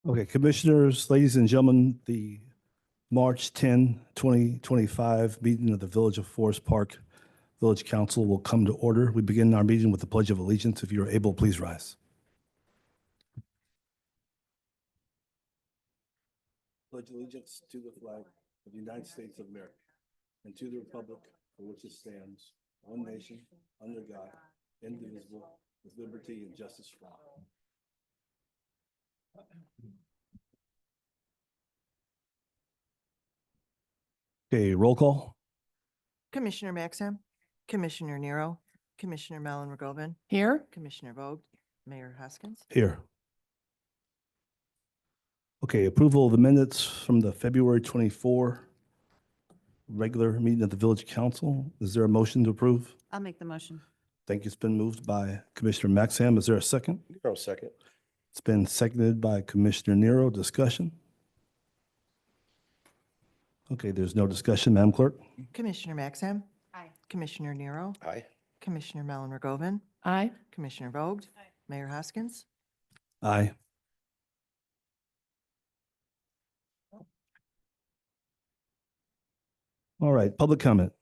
Okay, Commissioners, ladies and gentlemen, the March 10, 2025 meeting of the Village of Forest Park Village Council will come to order. We begin our meeting with the Pledge of Allegiance. If you are able, please rise. Pledge allegiance to the flag of the United States of America and to the republic for which it stands, one nation, under God, indivisible, with liberty and justice for all. Okay, roll call. Commissioner Maxim, Commissioner Nero, Commissioner Mellon Rogovin, Here? Commissioner Vogt, Mayor Hoskins. Here. Okay, approval of the minutes from the February 24 regular meeting of the Village Council. Is there a motion to approve? I'll make the motion. Thank you. It's been moved by Commissioner Maxham. Is there a second? Nero, second. It's been seconded by Commissioner Nero. Discussion? Okay, there's no discussion. Madam Clerk? Commissioner Maxim, Aye. Commissioner Nero, Aye. Commissioner Mellon Rogovin, Aye. Commissioner Vogt, Mayor Hoskins. Aye. All right, public comment.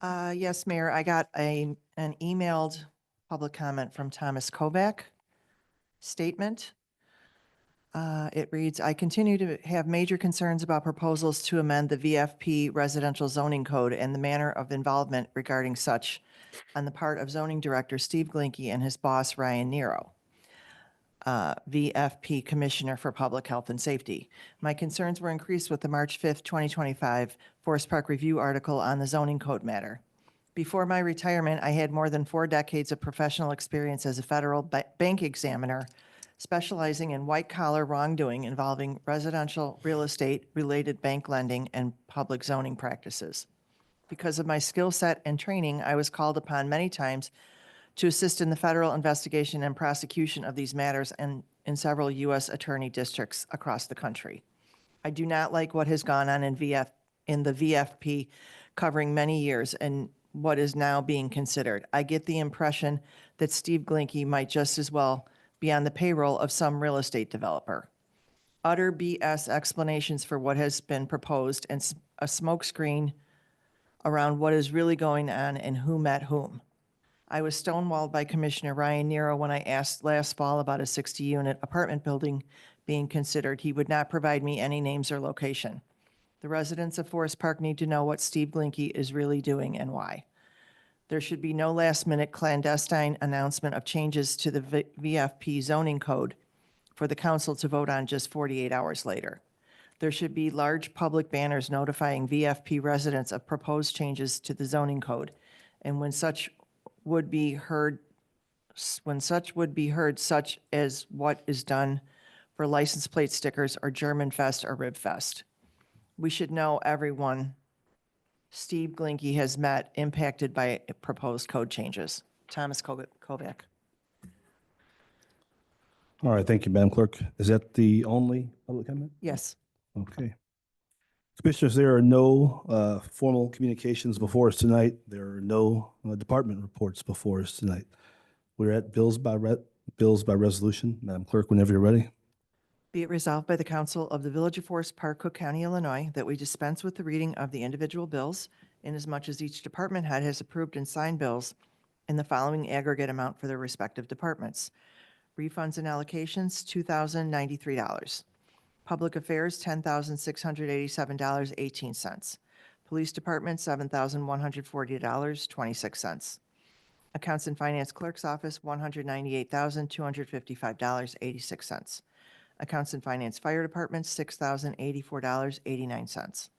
Yes, Mayor, I got an emailed public comment from Thomas Kovac statement. It reads, I continue to have major concerns about proposals to amend the VFP residential zoning code and the manner of involvement regarding such on the part of zoning director Steve Glinke and his boss Ryan Nero, VFP Commissioner for Public Health and Safety. My concerns were increased with the March 5th, 2025 Forest Park Review article on the zoning code matter. Before my retirement, I had more than 4 decades of professional experience as a federal bank examiner, specializing in white-collar wrongdoing involving residential real estate-related bank lending and public zoning practices. Because of my skill set and training, I was called upon many times to assist in the federal investigation and prosecution of these matters and in several U.S. attorney districts across the country. I do not like what has gone on in the VFP covering many years and what is now being considered. I get the impression that Steve Glinke might just as well be on the payroll of some real estate developer. Utter BS explanations for what has been proposed and a smokescreen around what is really going on and who met whom. I was stonewalled by Commissioner Ryan Nero when I asked last fall about a 60-unit apartment building being considered. He would not provide me any names or location. The residents of Forest Park need to know what Steve Glinke is really doing and why. There should be no last-minute clandestine announcement of changes to the VFP zoning code for the council to vote on just 48 hours later. There should be large public banners notifying VFP residents of proposed changes to the zoning code, and when such would be heard, such as what is done for license plate stickers or German Fest or Rib Fest. We should know everyone Steve Glinke has met impacted by proposed code changes. Thomas Kovac. All right, thank you, Madam Clerk. Is that the only public comment? Yes. Okay. Commissioners, there are no formal communications before us tonight. There are no department reports before us tonight. We're at bills by resolution. Madam Clerk, whenever you're ready. Be it resolved by the Council of the Village of Forest Park, Cook County, Illinois, that we dispense with the reading of the individual bills inasmuch as each department head has approved and signed bills in the following aggregate amount for their respective departments. Refunds and allocations, $2,093. Public Affairs, $10,687.18. Police Department, $7,140.26. Accounts and Finance Clerk's Office, $198,255.86. Accounts and Finance Fire Department, $6,084.89.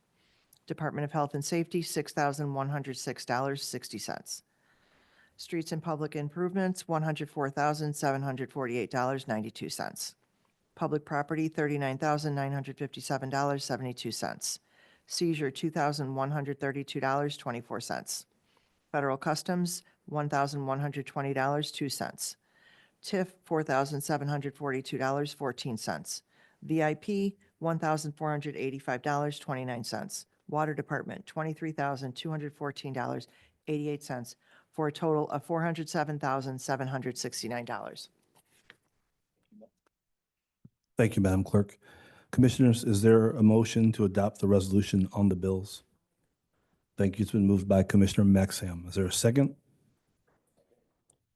Department of Health and Safety, $6,106.60. Streets and Public Improvements, $104,748.92. Public Property, $39,957.72. Seizure, $2,132.24. Federal Customs, $1,120.02. TIF, $4,742.14. VIP, $1,485.29. Water Department, $23,214.88, for a total of $407,769. Thank you, Madam Clerk. Commissioners, is there a motion to adopt the resolution on the bills? Thank you. It's been moved by Commissioner Maxham. Is there a second?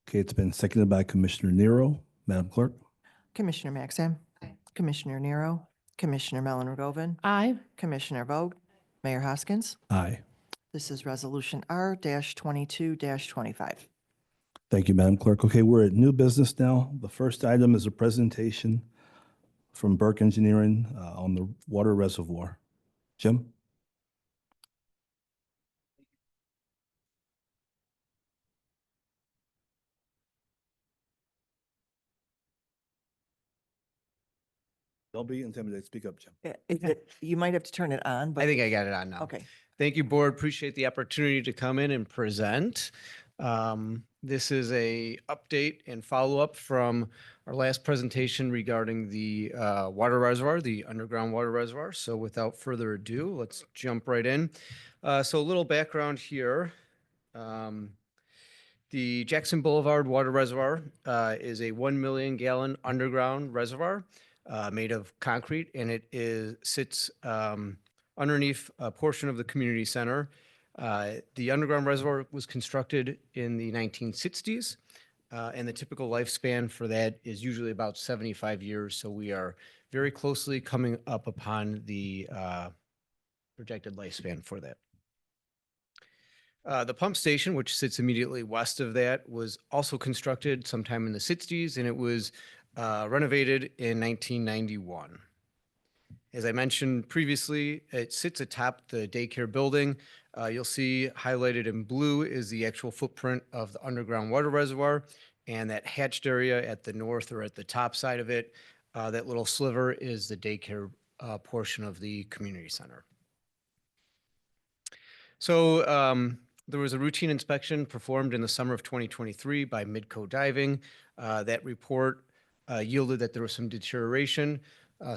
Okay, it's been seconded by Commissioner Nero. Madam Clerk? Commissioner Maxim. Commissioner Nero. Commissioner Mellon Rogovan. Aye. Commissioner Vogt. Mayor Hoskins. Aye. This is Resolution R-22-25. Thank you, Madam Clerk. Okay, we're at new business now. The first item is a presentation from Burke Engineering on the water reservoir. Jim? Don't be intimidated. Speak up, Jim. You might have to turn it on, but. I think I got it on now. Okay. Thank you, board. Appreciate the opportunity to come in and present. This is a update and follow-up from our last presentation regarding the water reservoir, the underground water reservoir. So without further ado, let's jump right in. So a little background here. The Jackson Boulevard Water Reservoir is a 1 million gallon underground reservoir made of concrete, and it sits underneath a portion of the community center. The underground reservoir was constructed in the 1960s, and the typical lifespan for that is usually about 75 years. So we are very closely coming up upon the projected lifespan for that. The pump station, which sits immediately west of that, was also constructed sometime in the 60s, and it was renovated in 1991. As I mentioned previously, it sits atop the daycare building. You'll see highlighted in blue is the actual footprint of the underground water reservoir, and that hatched area at the north or at the top side of it, that little sliver is the daycare portion of the community center. So there was a routine inspection performed in the summer of 2023 by Midco Diving. That report yielded that there was some deterioration.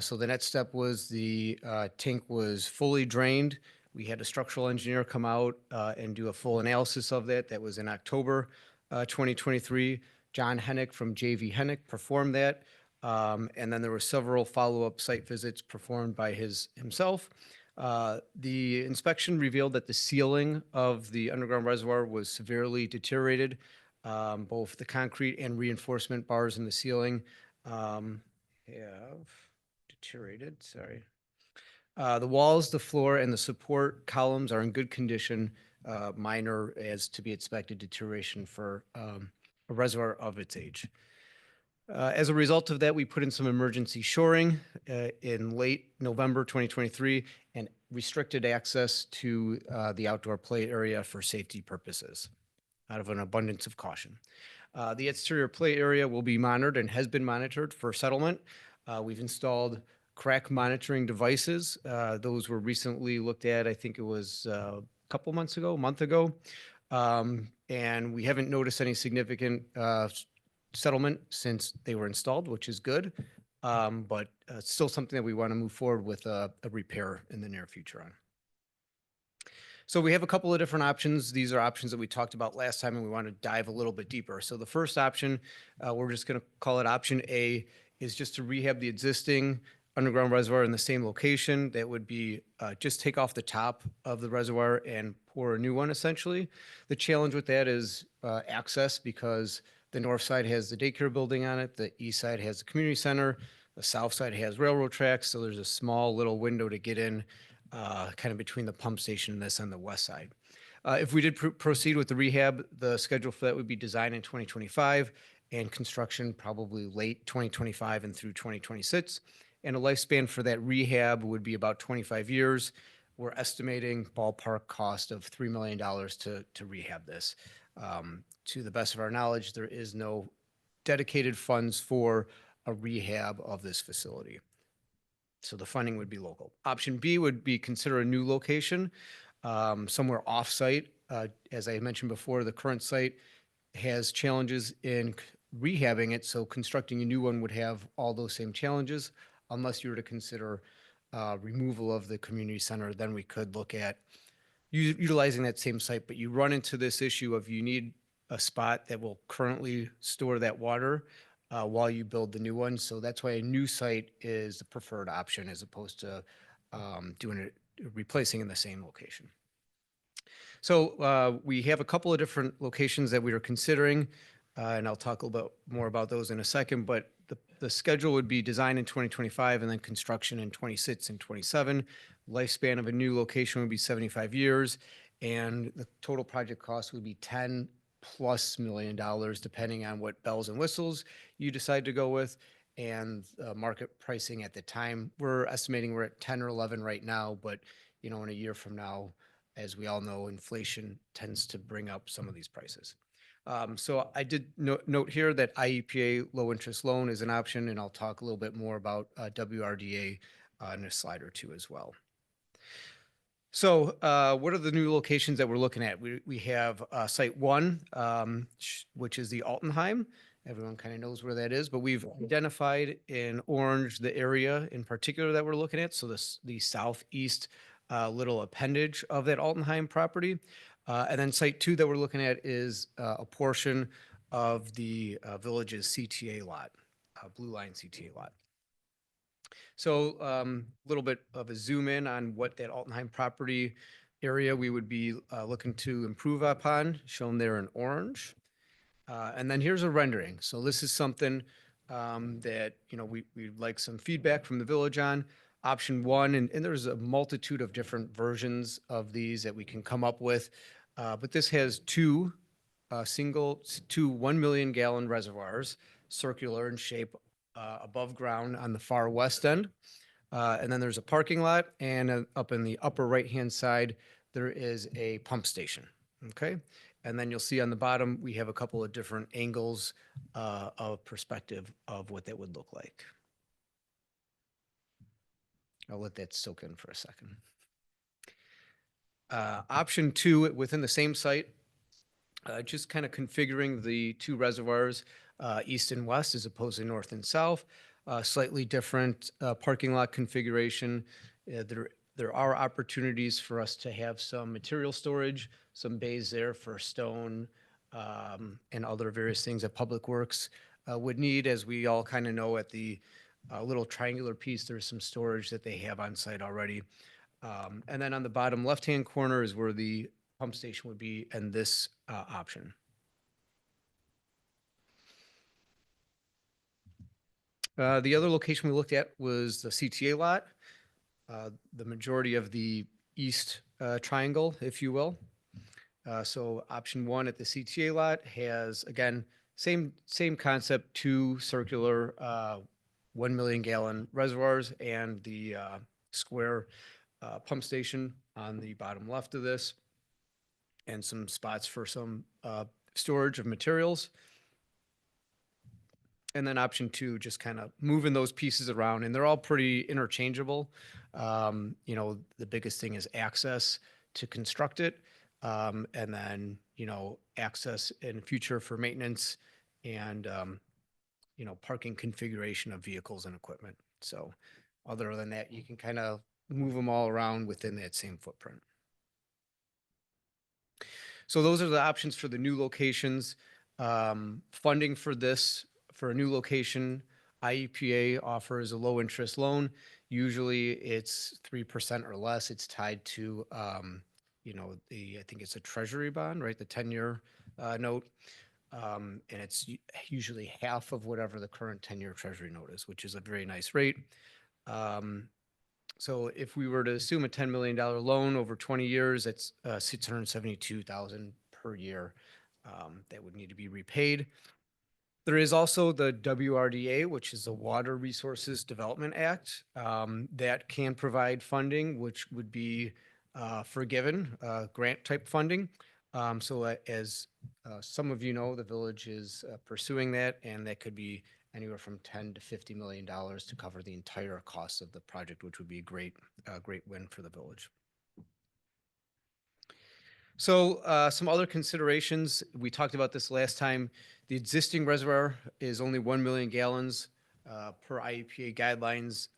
So the next step was the tank was fully drained. We had a structural engineer come out and do a full analysis of that. That was in October 2023. John Hennick from JV Hennick performed that. And then there were several follow-up site visits performed by himself. The inspection revealed that the ceiling of the underground reservoir was severely deteriorated. Both the concrete and reinforcement bars in the ceiling have deteriorated, sorry. The walls, the floor, and the support columns are in good condition, minor as to be expected deterioration for a reservoir of its age. As a result of that, we put in some emergency shoring in late November 2023 and restricted access to the outdoor play area for safety purposes out of an abundance of caution. The exterior play area will be monitored and has been monitored for settlement. We've installed crack monitoring devices. Those were recently looked at, I think it was a month ago. And we haven't noticed any significant settlement since they were installed, which is good. But still something that we want to move forward with a repair in the near future on. So we have a couple of different options. These are options that we talked about last time, and we want to dive a little bit deeper. So the first option, we're just going to call it option A, is just to rehab the existing underground reservoir in the same location. That would be just take off the top of the reservoir and pour a new one, essentially. The challenge with that is access, because the north side has the daycare building on it, the east side has the community center, the south side has railroad tracks, so there's a small little window to get in kind of between the pump station and this on the west side. If we did proceed with the rehab, the schedule for that would be designed in 2025 and construction probably late 2025 and through 2026. And a lifespan for that rehab would be about 25 years. We're estimating ballpark cost of $3 million to rehab this. To the best of our knowledge, there is no dedicated funds for a rehab of this facility. So the funding would be local. Option B would be consider a new location, somewhere off-site. As I mentioned before, the current site has challenges in rehabbing it, so constructing a new one would have all those same challenges. Unless you were to consider removal of the community center, then we could look at utilizing that same site. But you run into this issue of you need a spot that will currently store that water while you build the new one. So that's why a new site is the preferred option as opposed to replacing in the same location. So we have a couple of different locations that we are considering, and I'll talk a little bit more about those in a second, but the schedule would be design in 2025 and then construction in 26 and 27. Lifespan of a new location would be 75 years, and the total project cost would be $10+ million, depending on what bells and whistles you decide to go with and market pricing at the time. We're estimating we're at 10 or 11 right now, but in a year from now, as we all know, inflation tends to bring up some of these prices. So I did note here that IEPA low interest loan is an option, and I'll talk a little bit more about WRDA in a slide or two as well. So what are the new locations that we're looking at? We have Site 1, which is the Altenheim. Everyone kind of knows where that is, but we've identified in orange the area in particular that we're looking at. So the southeast little appendage of that Altenheim property. And then Site 2 that we're looking at is a portion of the village's CTA lot, Blue Line CTA lot. So a little bit of a zoom in on what that Altenheim property area we would be looking to improve upon, shown there in orange. And then here's a rendering. So this is something that, we'd like some feedback from the village on. Option 1, and there's a multitude of different versions of these that we can come up with. But this has two 1 million gallon reservoirs, circular in shape, above ground on the far west end. And then there's a parking lot, and up in the upper right-hand side, there is a pump station. Okay. And then you'll see on the bottom, we have a couple of different angles of perspective of what that would look like. I'll let that soak in for a second. Option 2, within the same site, just kind of configuring the two reservoirs, east and west, as opposed to north and south. Slightly different parking lot configuration. There are opportunities for us to have some material storage, some bays there for stone and other various things that Public Works would need. As we all kind of know, at the little triangular piece, there's some storage that they have on site already. And then on the bottom left-hand corner is where the pump station would be, and this option. The other location we looked at was the CTA lot, the majority of the east triangle, if you will. So option 1 at the CTA lot has, again, same concept, two circular 1 million gallon reservoirs and the square pump station on the bottom left of this, and some spots for some storage of materials. And then option 2, just kind of moving those pieces around, and they're all pretty interchangeable. The biggest thing is access to construct it, and then, access in future for maintenance and, parking configuration of vehicles and equipment. So other than that, you can kind of move them all around within that same footprint. So those are the options for the new locations. Funding for this, for a new location, IEPA offers a low interest loan. Usually it's 3% or less. It's tied to, I think it's a treasury bond, right? The 10-year note. And it's usually half of whatever the current 10-year treasury note is, which is a very nice rate. So if we were to assume a $10 million loan over 20 years, that's $672,000 per year that would need to be repaid. There is also the WRDA, which is the Water Resources Development Act, that can provide funding, which would be forgiven, grant type funding. So as some of you know, the village is pursuing that, and that could be anywhere from $10 to $50 million to cover the entire cost of the project, which would be a great win for the village. So some other considerations, we talked about this last time. The existing reservoir is only 1 million gallons. Per IEPA guidelines,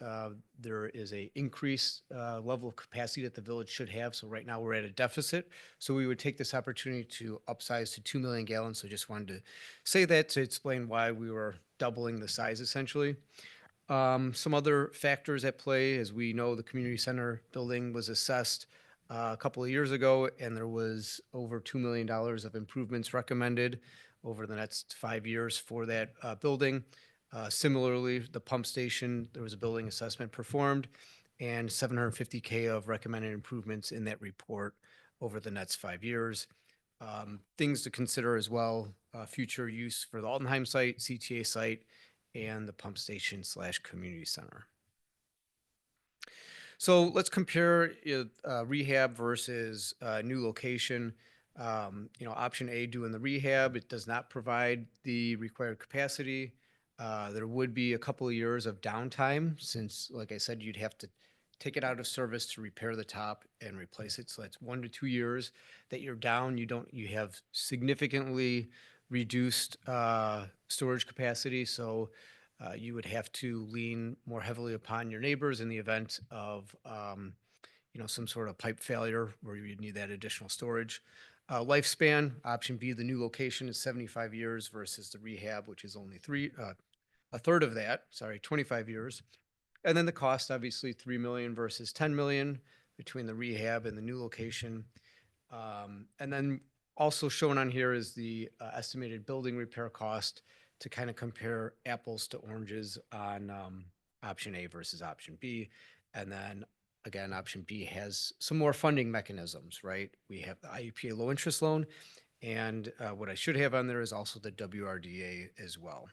there is a increased level of capacity that the village should have. So right now we're at a deficit. So we would take this opportunity to upsize to 2 million gallons. So just wanted to say that to explain why we were doubling the size essentially. Some other factors at play, as we know, the community center building was assessed a couple of years ago, and there was over $2 million of improvements recommended over the next 5 years for that building. Similarly, the pump station, there was a building assessment performed and 750K of recommended improvements in that report over the next 5 years. Things to consider as well, future use for the Altenheim site, CTA site, and the pump station / community center. So let's compare rehab versus new location. Option A, doing the rehab, it does not provide the required capacity. There would be a couple of years of downtime since, like I said, you'd have to take it out of service to repair the top and replace it. So that's 1 to 2 years that you're down. You have significantly reduced storage capacity. So you would have to lean more heavily upon your neighbors in the event of some sort of pipe failure where you'd need that additional storage. Lifespan, option B, the new location is 75 years versus the rehab, which is only a third of that, 25 years. And then the cost, obviously, 3 million versus 10 million between the rehab and the new location. And then also shown on here is the estimated building repair cost to kind of compare apples to oranges on option A versus option B. And then again, option B has some more funding mechanisms, right? We have the IEPA low interest loan, and what I should have on there is also the WRDA as well.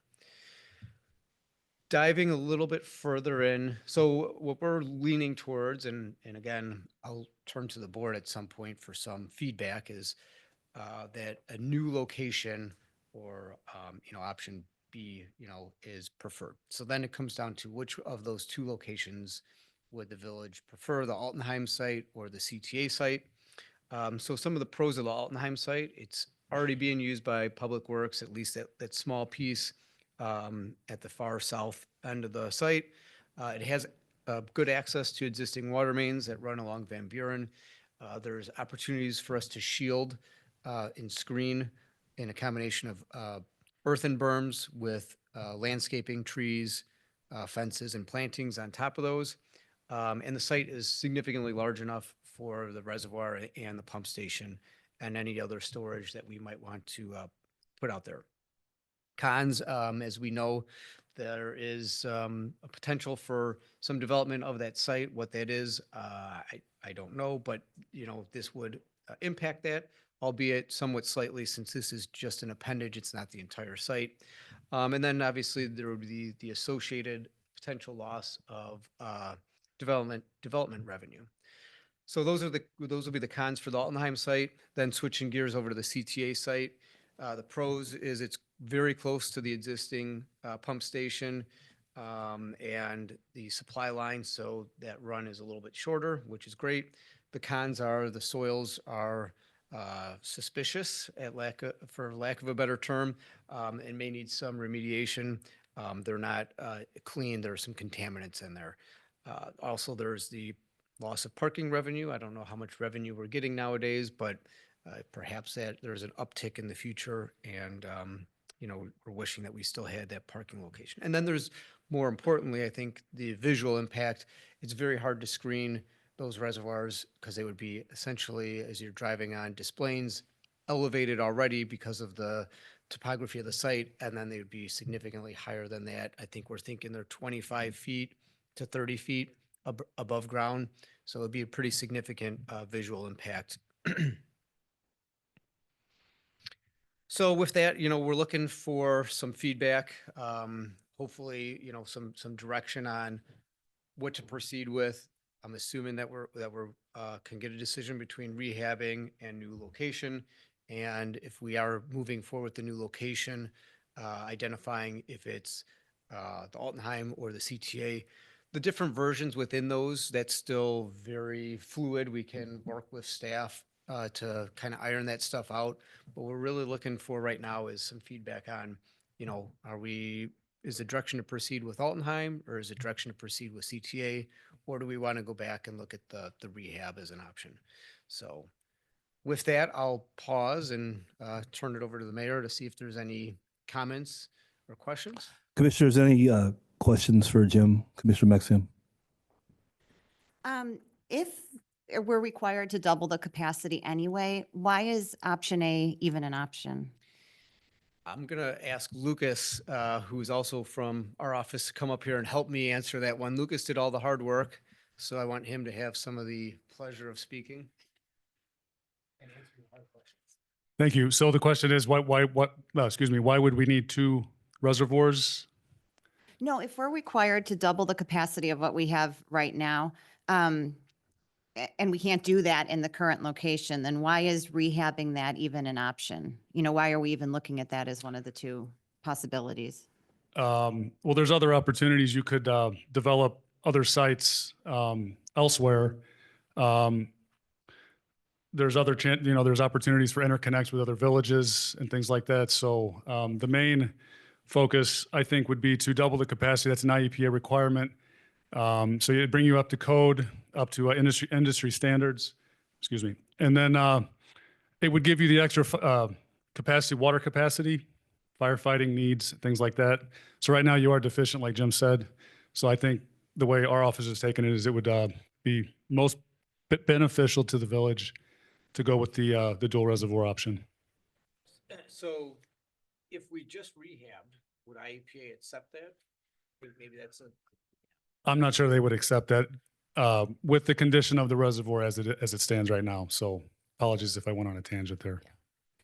Diving a little bit further in, so what we're leaning towards, and again, I'll turn to the board at some point for some feedback, is that a new location or option B is preferred. So then it comes down to which of those two locations would the village prefer, the Altenheim site or the CTA site. So some of the pros of the Altenheim site, it's already being used by Public Works, at least that small piece at the far south end of the site. It has good access to existing water mains that run along Van Buren. There's opportunities for us to shield and screen in a combination of earthen berms with landscaping, trees, fences, and plantings on top of those. And the site is significantly large enough for the reservoir and the pump station and any other storage that we might want to put out there. Cons, as we know, there is a potential for some development of that site. What that is, I don't know, but this would impact that, albeit somewhat slightly, since this is just an appendage. It's not the entire site. And then obviously there would be the associated potential loss of development revenue. So those will be the cons for the Altenheim site. Then switching gears over to the CTA site. The pros is it's very close to the existing pump station and the supply line, so that run is a little bit shorter, which is great. The cons are the soils are suspicious, for lack of a better term, and may need some remediation. They're not clean. There are some contaminants in there. Also, there's the loss of parking revenue. I don't know how much revenue we're getting nowadays, but perhaps that there's an uptick in the future, and we're wishing that we still had that parking location. And then there's, more importantly, I think the visual impact. It's very hard to screen those reservoirs because they would be essentially, as you're driving on displays, elevated already because of the topography of the site, and then they would be significantly higher than that. I think we're thinking they're 25 feet to 30 feet above ground, so it'd be a pretty significant visual impact. So with that, we're looking for some feedback, hopefully, some direction on what to proceed with. I'm assuming that we're can get a decision between rehabbing and new location. And if we are moving forward with the new location, identifying if it's the Altenheim or the CTA, the different versions within those, that's still very fluid. We can work with staff to kind of iron that stuff out. What we're really looking for right now is some feedback on, are we is the direction to proceed with Altenheim, or is the direction to proceed with CTA? Or do we want to go back and look at the rehab as an option? So with that, I'll pause and turn it over to the mayor to see if there's any comments or questions. Commissioners, any questions for Jim, Commissioner Maxim? If we're required to double the capacity anyway, why is option A even an option? I'm going to ask Lucas, who's also from our office, to come up here and help me answer that one. Lucas did all the hard work, so I want him to have some of the pleasure of speaking. And answer the hard questions. Thank you. So the question is, why would we need 2 reservoirs? No, if we're required to double the capacity of what we have right now, and we can't do that in the current location, then why is rehabbing that even an option? You know, why are we even looking at that as one of the 2 possibilities? Well, there's other opportunities. You could develop other sites elsewhere. There's there's opportunities for interconnects with other villages and things like that. So the main focus, I think, would be to double the capacity. That's an IEPA requirement. So it'd bring you up to code, up to industry standards, excuse me. And then it would give you the extra capacity, water capacity, firefighting needs, things like that. So right now you are deficient, like Jim said. So I think the way our office has taken it is it would be most beneficial to the village to go with the dual reservoir option. So if we just rehabbed, would IEPA accept that? Maybe that's a. I'm not sure they would accept that with the condition of the reservoir as it stands right now. So apologies if I went on a tangent there.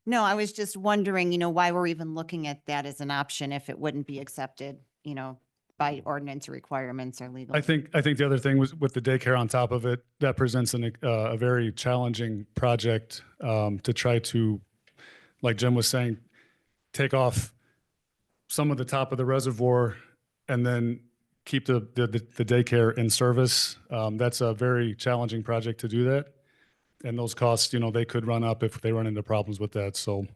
No, I was just wondering, you know, why we're even looking at that as an option if it wouldn't be accepted, you know, by ordinance requirements or legal. I think the other thing was with the daycare on top of it, that presents a very challenging project to try to, like Jim was saying, take off some of the top of the reservoir and then keep the daycare in service. That's a very challenging project to do that. And those costs, you know, they could run up if they run into problems with that. So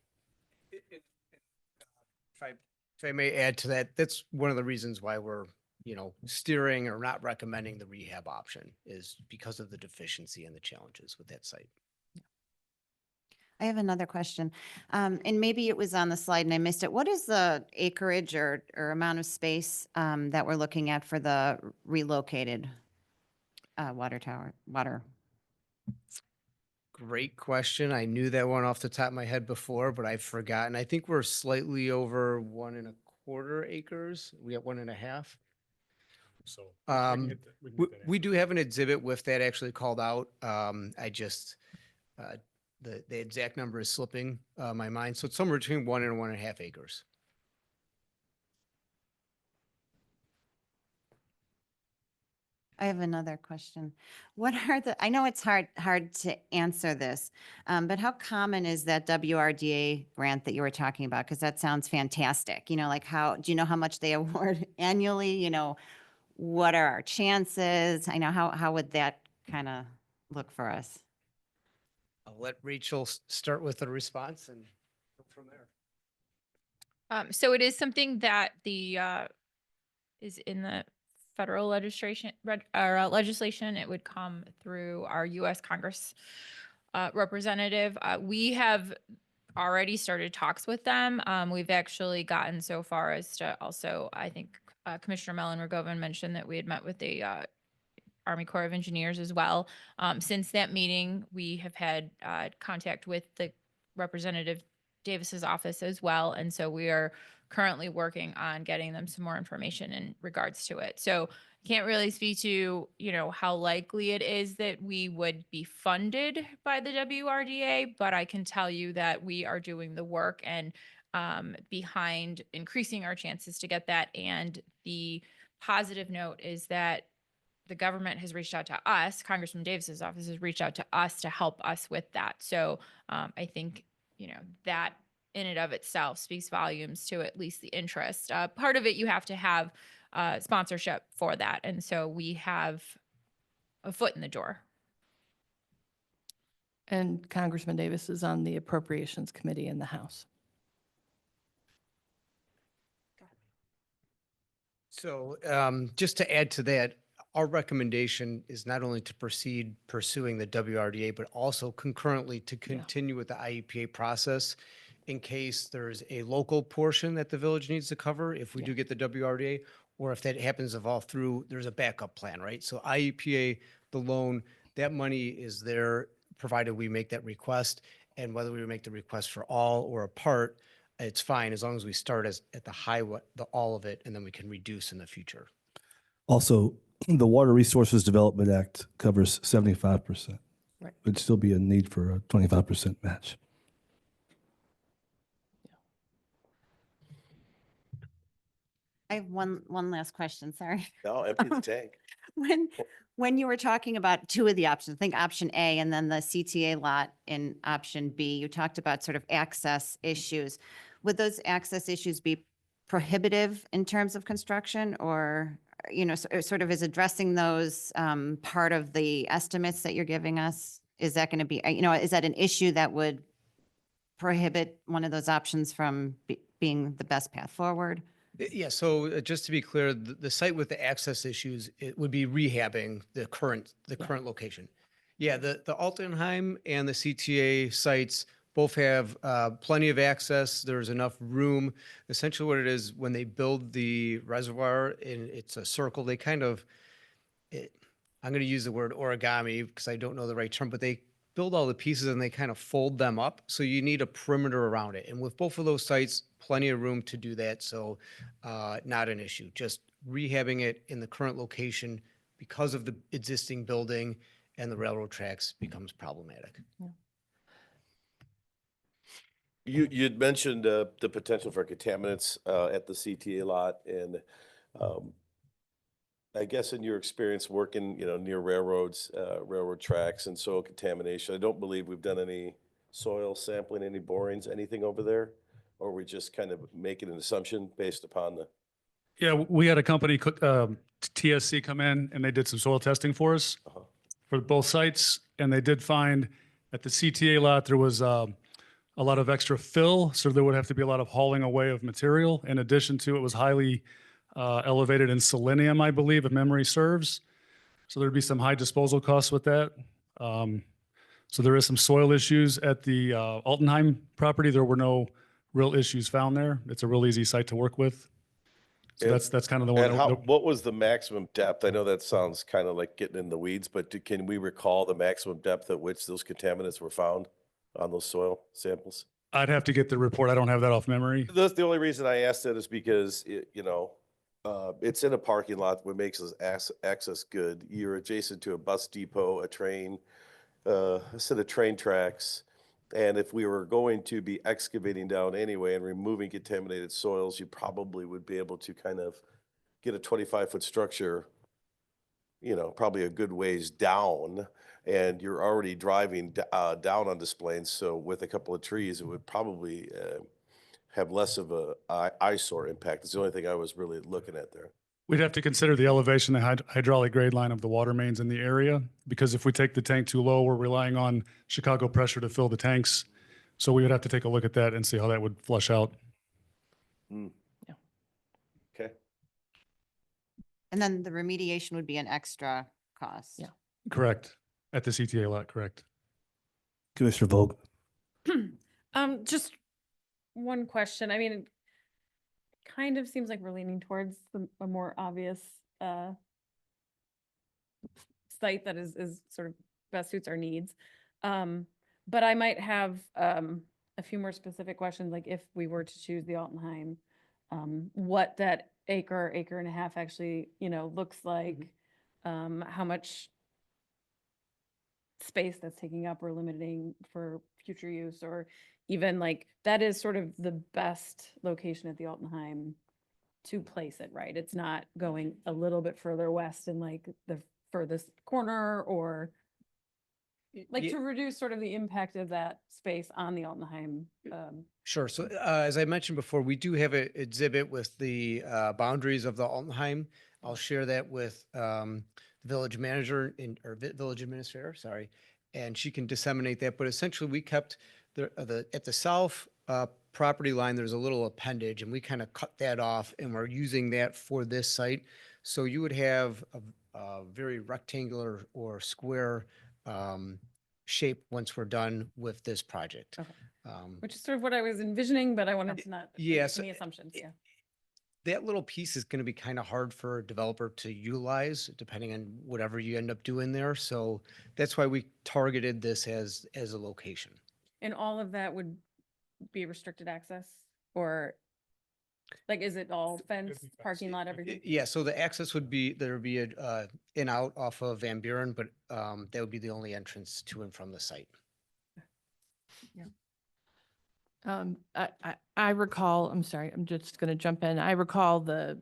If I may add to that, that's one of the reasons why we're, you know, steering or not recommending the rehab option is because of the deficiency and the challenges with that site. I have another question. And maybe it was on the slide and I missed it. What is the acreage or amount of space that we're looking at for the relocated water tower, water? Great question. I knew that one off the top of my head before, but I've forgotten. I think we're slightly over 1.25 acres. We have 1.5. So We do have an exhibit with that actually called out. I just, the exact number is slipping my mind. So it's somewhere between 1 and 1.5 acres. I have another question. What are I know it's hard to answer this, but how common is that WRDA grant that you were talking about? Because that sounds fantastic. You know, like do you know how much they award annually? You know, what are our chances? I know how would that kind of look for us? I'll let Rachel start with the response and go from there. So it is something that is in the federal legislation. It would come through our U.S. Congress representative. We have already started talks with them. We've actually gotten so far as to also, I think Commissioner Mellon Rogovin mentioned that we had met with the Army Corps of Engineers as well. Since that meeting, we have had contact with the Representative Davis's office as well. And so we are currently working on getting them some more information in regards to it. So can't really speak to, you know, how likely it is that we would be funded by the WRDA, but I can tell you that we are doing the work and behind increasing our chances to get that. And the positive note is that the government has reached out to us. Congressman Davis's office has reached out to us to help us with that. So I think, you know, that in and of itself speaks volumes to at least the interest. Part of it, you have to have sponsorship for that. And so we have a foot in the door. And Congressman Davis is on the Appropriations Committee in the House. So just to add to that, our recommendation is not only to proceed pursuing the WRDA, but also concurrently to continue with the IEPA process in case there's a local portion that the village needs to cover if we do get the WRDA, or if that happens to fall through, there's a backup plan, right? So IEPA, the loan, that money is there provided we make that request. And whether we make the request for all or a part, it's fine as long as we start at the all of it, and then we can reduce in the future. Also, the Water Resources Development Act covers 75%. Right. There'd still be a need for a 25% match. I have one last question, sorry. No, empty the tank. When you were talking about two of the options, I think option A and then the CTA lot in option B, you talked about sort of access issues. Would those access issues be prohibitive in terms of construction, or, sort of is addressing those part of the estimates that you're giving us? Is that going to be, is that an issue that would prohibit one of those options from being the best path forward? Yeah, so just to be clear, the site with the access issues, it would be rehabbing the current location. Yeah, the Altenheim and the CTA sites both have plenty of access. There's enough room. Essentially what it is, when they build the reservoir and it's a circle, they kind of, I'm going to use the word origami because I don't know the right term, but they build all the pieces and they kind of fold them up. So you need a perimeter around it. And with both of those sites, plenty of room to do that. So not an issue. Just rehabbing it in the current location because of the existing building and the railroad tracks becomes problematic. You'd mentioned the potential for contaminants at the CTA lot, and I guess in your experience working, near railroads, railroad tracks and soil contamination, I don't believe we've done any soil sampling, any borings, anything over there, or we just kind of making an assumption based upon the. Yeah, we had a company, TSC, come in and they did some soil testing for us for both sites. And they did find at the CTA lot, there was a lot of extra fill. So there would have to be a lot of hauling away of material. In addition to, it was highly elevated in selenium, I believe, if memory serves. So there'd be some high disposal costs with that. So there is some soil issues at the Altenheim property. There were no real issues found there. It's a real easy site to work with. So And- that's kind of the one. And what was the maximum depth? I know that sounds kind of like getting in the weeds, but can we recall the maximum depth at which those contaminants were found on those soil samples? I'd have to get the report. I don't have that off memory. That's the only reason I asked that is because, it's in a parking lot, what makes us access good. You're adjacent to a bus depot, a train, a set of train tracks. And if we were going to be excavating down anyway and removing contaminated soils, you probably would be able to kind of get a 25-foot structure, probably a good ways down. And you're already driving down on Desplaines. So with a couple of trees, it would probably have less of a eyesore impact. It's the only thing I was really looking at there. We'd have to consider the elevation, the hydraulic grade line of the water mains in the area, because if we take the tank too low, we're relying on Chicago pressure to fill the tanks. So we would have to take a look at that and see how that would flush out. Okay. And then the remediation would be an extra cost. Yeah. Correct. At the CTA lot, correct. Commissioner Vogt. Just one question. I mean, it kind of seems like we're leaning towards a more obvious site that is sort of best suits our needs. But I might have a few more specific questions, like if we were to choose the Altenheim, what that acre and a half actually, looks like, how much space that's taking up or limiting for future use, or even like that is sort of the best location at the Altenheim to place it, right? It's not going a little bit further west in like the furthest corner, or like Ye- to reduce sort of the impact of that space on the Altenheim. Sure. So as I mentioned before, we do have an exhibit with the boundaries of the Altenheim. I'll share that with the village manager village administrator, sorry, and she can disseminate that. But essentially, we kept at the south property line, there's a little appendage and we kind of cut that off and we're using that for this site. So you would have a very rectangular or square shape once we're done with this project. Okay. Um, Which is sort of what I was envisioning, but I wanted to not make yes, any assumptions. Yeah. that little piece is going to be kind of hard for a developer to utilize depending on whatever you end up doing there. So that's why we targeted this as a location. And all of that would be restricted access, or like, is it all fence, parking lot, everything? Yeah, so the access would be, there would be a in out off of Van Buren, but that would be the only entrance to and from the site. I recall, I'm sorry, I'm just going to jump in. I recall the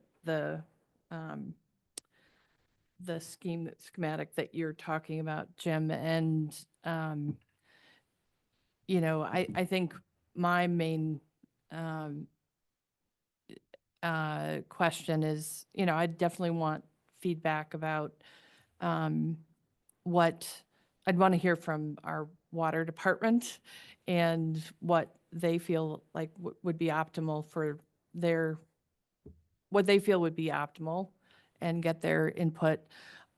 schematic that you're talking about, Jim, and, you know, I think my main question is, you know, I definitely want feedback about what, I'd want to hear from our water department and what they feel like would be optimal for their, what they feel would be optimal, and get their input.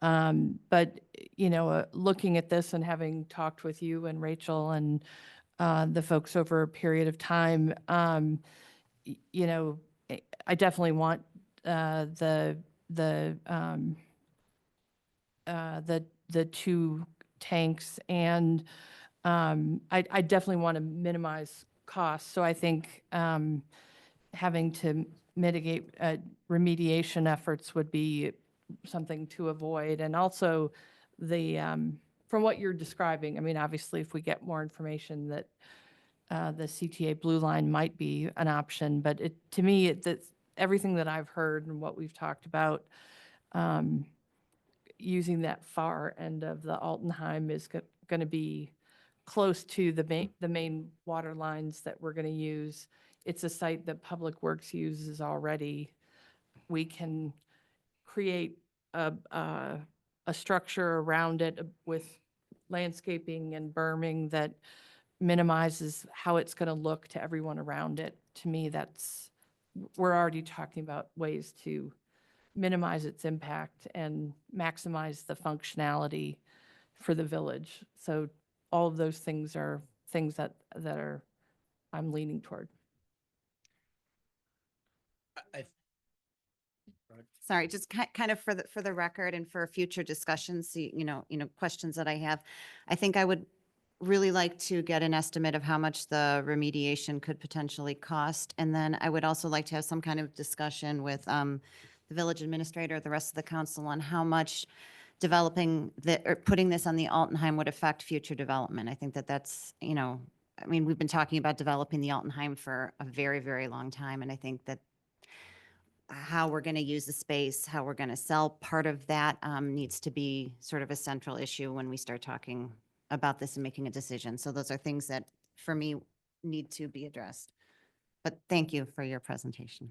But, you know, looking at this and having talked with you and Rachel and the folks over a period of time, you know, I definitely want the 2 tanks, and I definitely want to minimize costs. So I think having to mitigate remediation efforts would be something to avoid. And also the, from what you're describing, I mean, obviously, if we get more information that the CTA Blue Line might be an option, but to me, everything that I've heard and what we've talked about, using that far end of the Altenheim is going to be close to the main water lines that we're going to use. It's a site that Public Works uses already. We can create a structure around it with landscaping and berming that minimizes how it's going to look to everyone around it. To me, we're already talking about ways to minimize its impact and maximize the functionality for the village. So all of those things are things that are I'm leaning toward. Sorry, just kind of for the record and for future discussions, you know, questions that I have. I think I would really like to get an estimate of how much the remediation could potentially cost. And then I would also like to have some kind of discussion with the village administrator, the rest of the council, on how much developing or putting this on the Altenheim would affect future development. I think that's, you know, I mean, we've been talking about developing the Altenheim for a very, very long time. And I think that how we're going to use the space, how we're going to sell part of that needs to be sort of a central issue when we start talking about this and making a decision. So those are things that, for me, need to be addressed. But thank you for your presentation.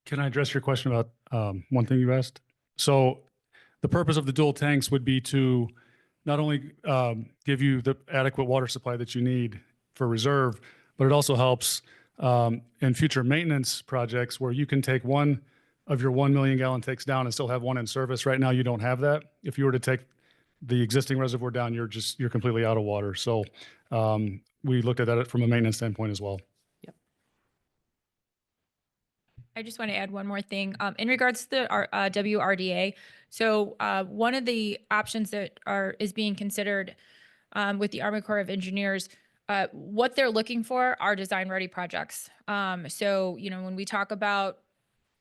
Can I address your question about one thing you asked? So the purpose of the dual tanks would be to not only give you the adequate water supply that you need for reserve, but it also helps in future maintenance projects where you can take one of your 1 million gallon tanks down and still have one in service. Right now, you don't have that. If you were to take the existing reservoir down, you're completely out of water. So we looked at that from a maintenance standpoint as well. I just want to add one more thing. In regards to the WRDA, so one of the options that is being considered with the Army Corps of Engineers, what they're looking for are design-ready projects. So, you know, when we talk about,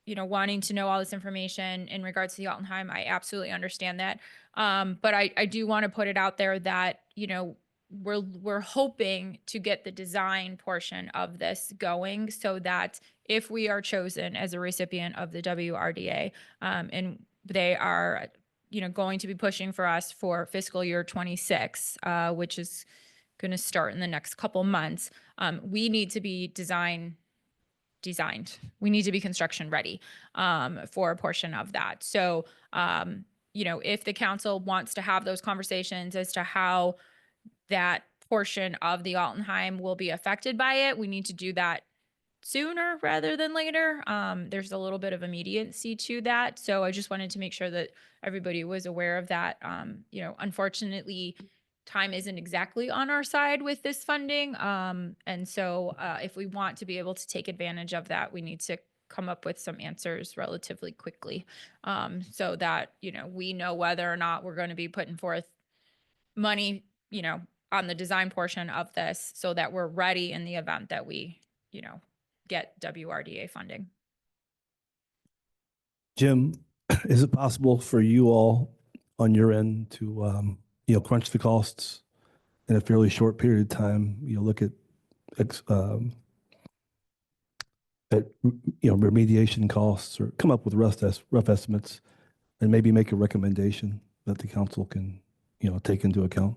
you know, wanting to know all this information in regards to the Altenheim, I absolutely understand that. But I do want to put it out there that, you know, we're hoping to get the design portion of this going so that if we are chosen as a recipient of the WRDA, and they are, you know, going to be pushing for us for fiscal year 26, which is going to start in the next couple months, we need to be designed. We need to be construction ready for a portion of that. So, you know, if the council wants to have those conversations as to how that portion of the Altenheim will be affected by it. We need to do that sooner rather than later. There's a little bit of immediacy to that. So I just wanted to make sure that everybody was aware of that. Unfortunately, time isn't exactly on our side with this funding. And so if we want to be able to take advantage of that, we need to come up with some answers relatively quickly, so that, we know whether or not we're going to be putting forth money, on the design portion of this, so that we're ready in the event that we, get WRDA funding. Jim, is it possible for you all on your end to, crunch the costs in a fairly short period of time? Look at, remediation costs, or come up with rough estimates, and maybe make a recommendation that the council can, take into account?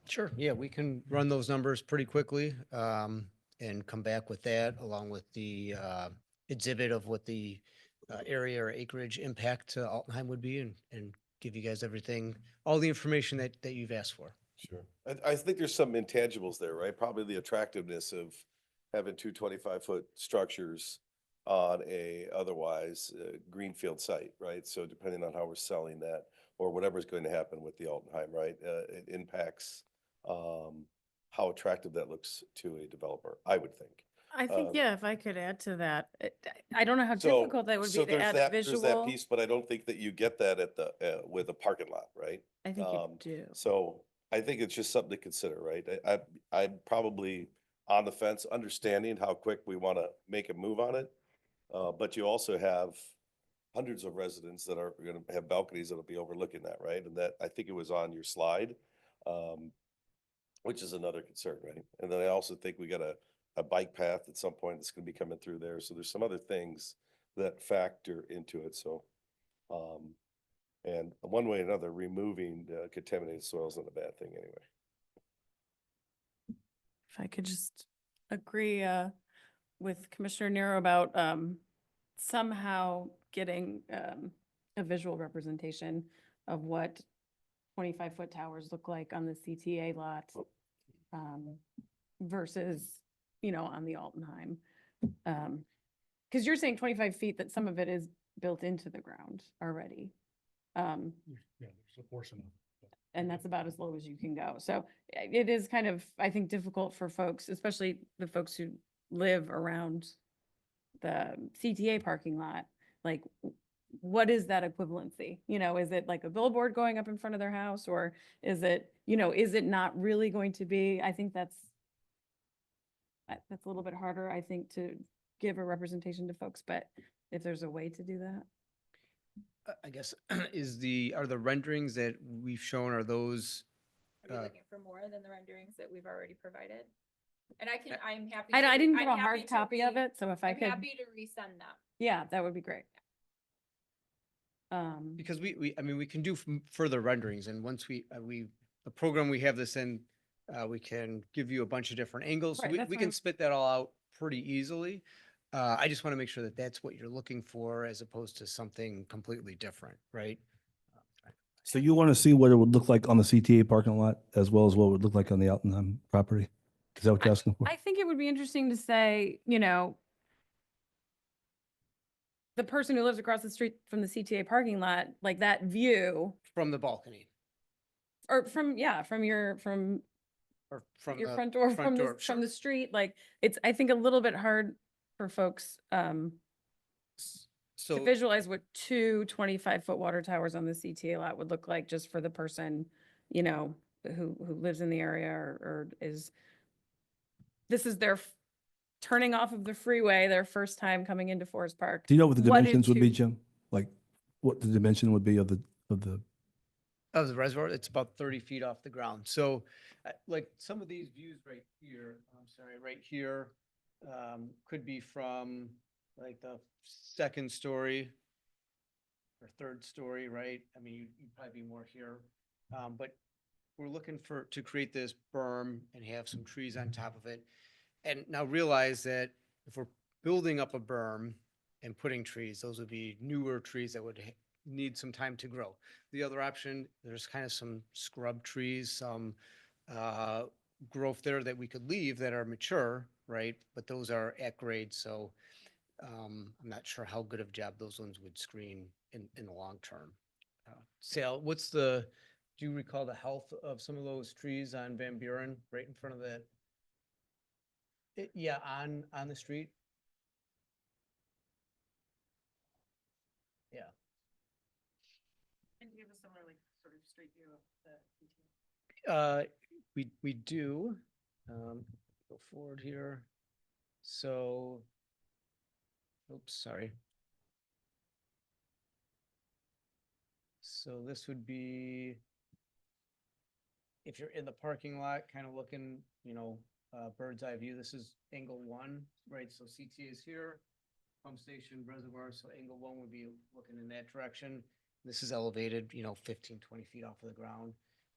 Sure. Yeah, we can run those numbers pretty quickly, and come back with that along with the exhibit of what the area or acreage impact to Altenheim would be, and give you guys everything, all the information that you've asked for. Sure. I think there's some intangibles there, right? Probably the attractiveness of having two 25-foot structures on a otherwise greenfield site, right? So depending on how we're selling that, or whatever's going to happen with the Altenheim, right? It impacts how attractive that looks to a developer, I would think. I think, yeah, if I could add to that, I don't know how So- difficult that would so be to there's add that- There's that visual. piece, but I don't think that you get that at the, with a parking lot, right? I think you do. So I think it's just something to consider, right? I'm probably on the fence, understanding how quick we want to make a move on it. But you also have hundreds of residents that are going to have balconies that'll be overlooking that, right? And that, I think it was on your slide, which is another concern, right? And then I also think we got a bike path at some point that's going to be coming through there. So there's some other things that factor into it. So, and one way or another, removing contaminated soil is not a bad thing anyway. If I could just agree with Commissioner Nero about somehow getting a visual representation of what 25-foot towers look like on the CTA lot versus, on the Altenheim. Because you're saying 25 feet, that some of it is built into the ground already. Yeah, there's a portion of it. And that's about as low as you can go. So it is kind of, I think, difficult for folks, especially the folks who live around the CTA parking lot. Like, what is that equivalency? Is it like a billboard going up in front of their house, or is it, is it not really going to be? I think that's a little bit harder, I think, to give a representation to folks, but if there's a way to do that. I guess, are the renderings that we've shown, are those? Are you looking for more than the renderings that we've already provided? And I'm happy. I didn't I'm get a happy hard to copy of it, so if I I'm could, happy to resend them. yeah, that would be great. Because I mean, we can do further renderings, and once the program we have this in, we can give you a bunch of different angles. Right, We that's can fine. spit that all out pretty easily. I just want to make sure that that's what you're looking for, as opposed to something completely different, right? So you want to see what it would look like on the CTA parking lot as well as what it would look like on the Altenheim property? Is that what you're asking for? I think it would be interesting to say, the person who lives across the street from the CTA parking lot, like that view, From the balcony or from your or from the front door, front door, from sure. the street, like, it's, I think, a little bit hard for folks to So, visualize what two 25-foot water towers on the CTA lot would look like, just for the person, who lives in the area, or this is their turning off of the freeway, their first time coming into Forest Park. Do you know what the What is dimensions would be, two- Jim? Like what the dimension would be of the, of the reservoir, it's about 30 feet off the ground. So like some of these views right here, right here, could be from like the second story or third story, right? I mean, you'd probably be more here. But we're looking to create this berm and have some trees on top of it. And now realize that if we're building up a berm and putting trees, those would be newer trees that would need some time to grow. The other option, there's kind of some scrub trees, some growth there that we could leave that are mature, right? But those are at grade, so I'm not sure how good of a job those ones would screen in the long term. Sal, do you recall the health of some of those trees on Van Buren right in front of that? Yeah, on the street? Yeah. And give us somewhere like sort of street view of the. We do. Go forward here. So, oops, sorry. So this would be, if you're in the parking lot, kind of looking, bird's eye view, this is angle one, right? So CT is here, pump station, reservoir, so angle one would be looking in that direction. This is elevated, 15, 20 feet off of the ground.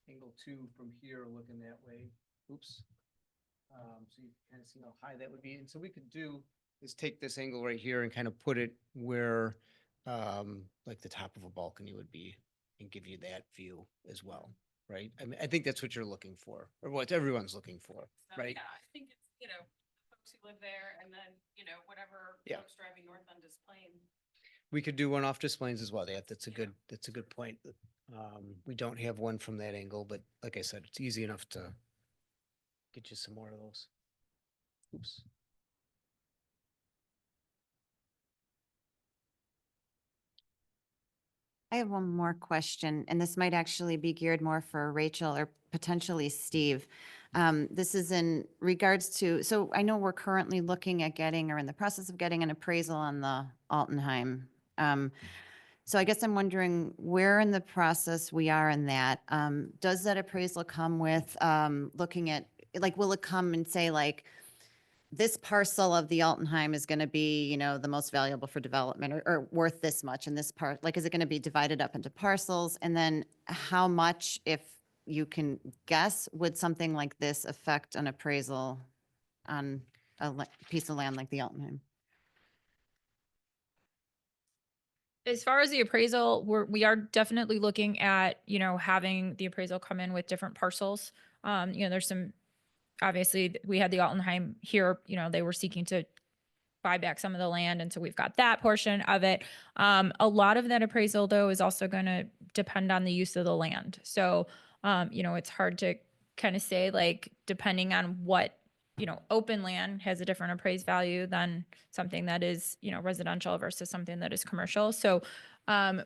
Angle two from here, looking that way. Oops. So you can kind of see how high that would be. And so we could do is take this angle right here and kind of put it where, like the top of a balcony would be and give you that view as well, right? I mean, I think that's what you're looking for, or what everyone's looking for, right? Yeah, I think it's, the folks who live there and then, whatever Yeah. folks driving north on Des Plaines. We could do one off Des Plaines as well. That's a good point. We don't have one from that angle, but like I said, it's easy enough to get you some more of those. Oops. I have one more question, and this might actually be geared more for Rachel or potentially Steve. This is in regards to, so I know we're currently looking at getting, or in the process of getting, an appraisal on the Altenheim. So I guess I'm wondering where in the process we are in that. Does that appraisal come with looking at, like, will it come and say, like, this parcel of the Altenheim is going to be, the most valuable for development, or worth this much, and this part, like, is it going to be divided up into parcels? And then how much, if you can guess, would something like this affect an appraisal on a piece of land like the Altenheim? As far as the appraisal, we are definitely looking at, having the appraisal come in with different parcels. There's some, obviously we had the Altenheim here, they were seeking to buy back some of the land. And so we've got that portion of it. A lot of that appraisal though is also going to depend on the use of the land. So, it's hard to kind of say, like, depending on what, open land has a different appraised value than something that is, residential versus something that is commercial. So,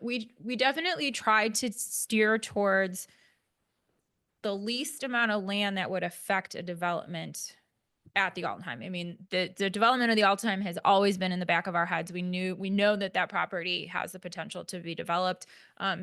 we definitely tried to steer towards the least amount of land that would affect a development at the Altenheim. I mean, the development of the Altenheim has always been in the back of our heads. We know that property has the potential to be developed.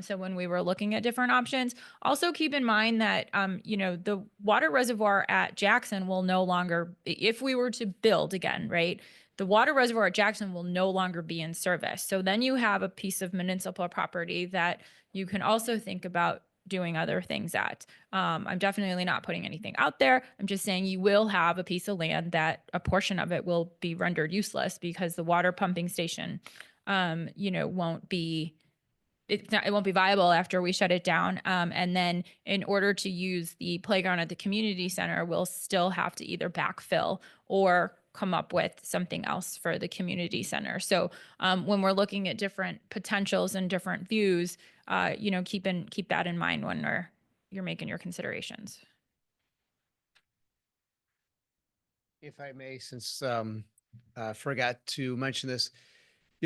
So when we were looking at different options, also keep in mind that, the water reservoir at Jackson will no longer, if we were to build again, right? The water reservoir at Jackson will no longer be in service. So then you have a piece of municipal property that you can also think about doing other things at. I'm definitely not putting anything out there. I'm just saying you will have a piece of land that a portion of it will be rendered useless because the water pumping station, won't be, it won't be viable after we shut it down. And then in order to use the playground at the community center, we'll still have to either backfill or come up with something else for the community center. So when we're looking at different potentials and different views, keep that in mind when you're making your considerations. If I may, since I forgot to mention this,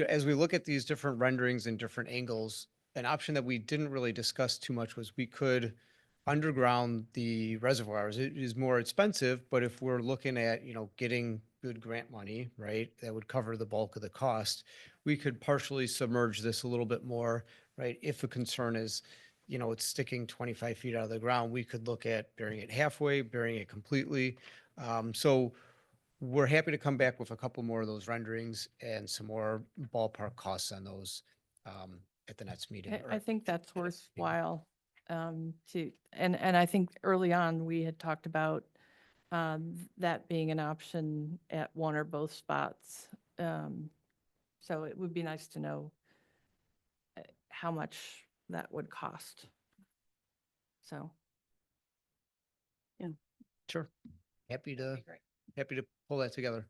as we look at these different renderings and different angles, an option that we didn't really discuss too much was we could underground the reservoirs. It is more expensive, but if we're looking at, getting good grant money, right, that would cover the bulk of the cost, we could partially submerge this a little bit more, right? If a concern is, it's sticking 25 feet out of the ground, we could look at burying it halfway, burying it completely. So we're happy to come back with a couple more of those renderings and some more ballpark costs on those at the next meeting. I think that's meeting. worthwhile and I think early on we had talked about that being an option at one or both spots. So it would be nice to know how much that would cost. So. Sure. Happy to, That'd be great. happy to pull that together.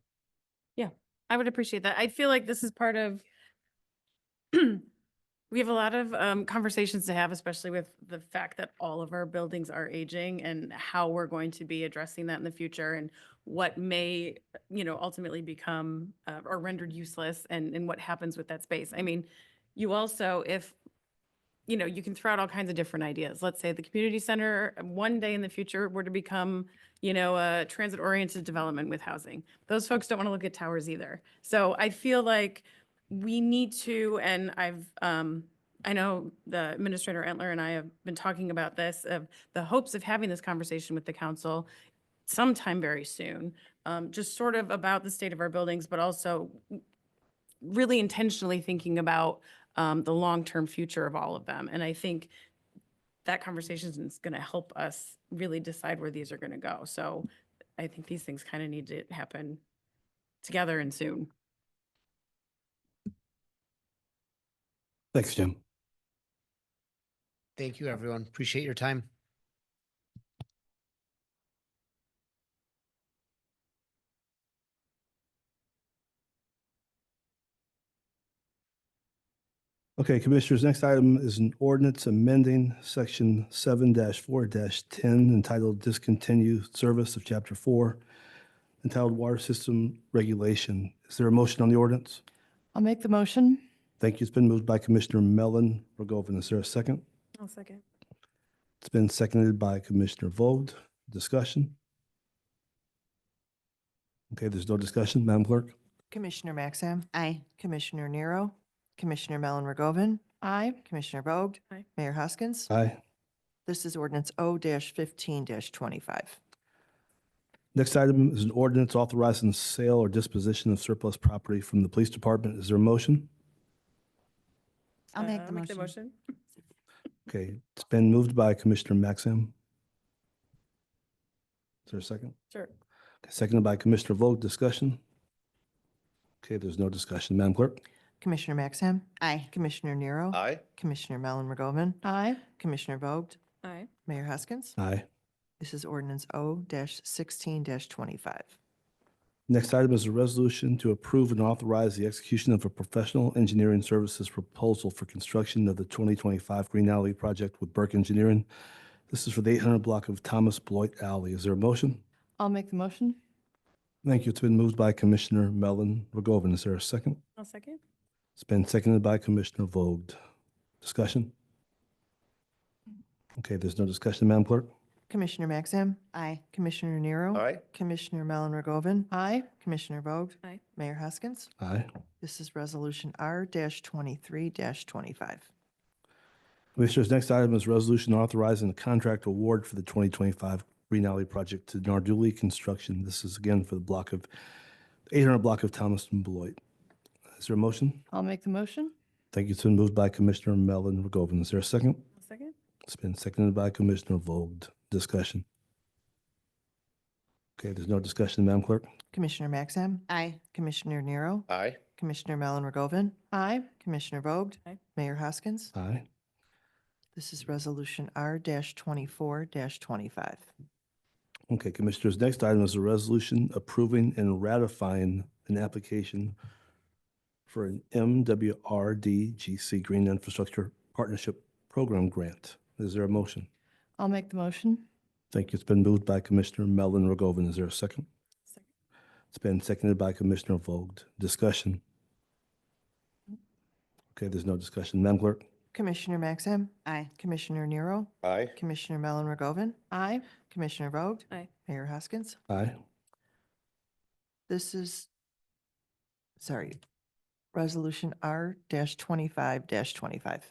I would appreciate that. I feel like this is part of, we have a lot of conversations to have, especially with the fact that all of our buildings are aging and how we're going to be addressing that in the future and what may, ultimately become or rendered useless and what happens with that space. I mean, you also, if, you can throw out all kinds of different ideas. Let's say the community center one day in the future were to become, a transit-oriented development with housing. Those folks don't want to look at towers either. So I feel like we need to, and I know the Administrator Entler and I have been talking about this, of the hopes of having this conversation with the council sometime very soon, just sort of about the state of our buildings, but also really intentionally thinking about the long-term future of all of them. And I think that conversation is going to help us really decide where these are going to go. So I think these things kind of need to happen together and soon. Thanks, Jim. Thank you, everyone. Appreciate your time. Okay, Commissioners, next item is an ordinance amending section 7-4-10 entitled Discontinue Service of Chapter 4, entitled Water System Regulation. Is there a motion on the ordinance? I'll make the motion. Thank you. It's been moved by Commissioner Mellon Rogovan. Is there a second? I'll second. It's been seconded by Commissioner Vogt. Discussion? Okay, there's no discussion. Madam Clerk? Commissioner Maxam, Aye. Commissioner Nero, Commissioner Mellon Rogovan, Aye. Commissioner Vogt, Aye. Mayor Hoskins. Aye. This is ordinance O-15-25. Next item is an ordinance authorizing the sale or disposition of surplus property from the police department. Is there a motion? I'll make the motion. Okay, it's been moved by Commissioner Maxim. Is there a second? Sure. Okay, seconded by Commissioner Vogt. Discussion? Okay, there's no discussion. Madam Clerk? Commissioner Maxam, Aye. Commissioner Nero, Aye. Commissioner Mellon Rogovan, Aye. Commissioner Vogt, Aye. Mayor Hoskins. Aye. This is ordinance O-16-25. Next item is a resolution to approve and authorize the execution of a professional engineering services proposal for construction of the 2025 Green Alley project with Burke Engineering. This is for the 800 block of Thomas Beloit Alley. Is there a motion? I'll make the motion. Thank you. It's been moved by Commissioner Mellon Rogovan. Is there a second? I'll second. It's been seconded by Commissioner Vogt. Discussion? Okay, there's no discussion. Madam Clerk? Commissioner Maxam, Aye. Commissioner Nero, Aye. Commissioner Mellon Rogovan, Aye. Commissioner Vogt, Aye. Mayor Hoskins. Aye. This is resolution R-23-25. Commissioners, next item is resolution authorizing the contract award for the 2025 Green Alley project to Narduli Construction. This is again for the block of 800 block of Thomas and Beloit. Is there a motion? I'll make the motion. Thank you. It's been moved by Commissioner Mellon Rogovan. Is there a second? I'll second. It's been seconded by Commissioner Vogt. Discussion? Okay, there's no discussion, Madam Clerk. Commissioner Maxam, Aye. Commissioner Nero, Aye. Commissioner Mellon Rogovan, Aye. Commissioner Vogt, Aye. Mayor Hoskins. Aye. This is resolution R-24-25. Okay, Commissioners, next item is a resolution approving and ratifying an application for an MWRDGC Green Infrastructure Partnership Program Grant. Is there a motion? I'll make the motion. Thank you. It's been moved by Commissioner Mellon Rogovan. Is there a second? Second. It's been seconded by Commissioner Vogt. Discussion? Okay, there's no discussion. Madam Clerk? Commissioner Maxam, Aye. Commissioner Nero, Aye. Commissioner Mellon Rogovan, Aye. Commissioner Vogt, Aye. Mayor Hoskins. Aye. This is, resolution R-25-25.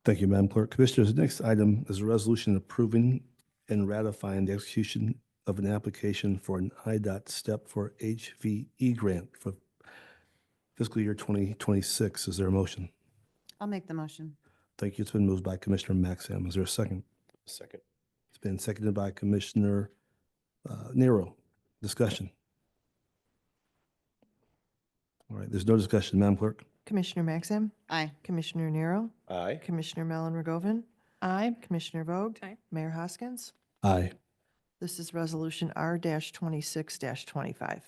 Thank you, Madam Clerk. Commissioners, the next item is a resolution approving and ratifying the execution of an application for an IDOT STEP for HVE grant for fiscal year 2026. Is there a motion? I'll make the motion. Thank you. It's been moved by Commissioner Maxam. Is there a second? Second. It's been seconded by Commissioner Nero. Discussion? All right, there's no discussion. Madam Clerk? Commissioner Maxam, Aye. Commissioner Nero, Aye. Commissioner Mellon Rogovan, Aye. Commissioner Vogt. Aye. Mayor Hoskins. Aye. This is Resolution R-26-25.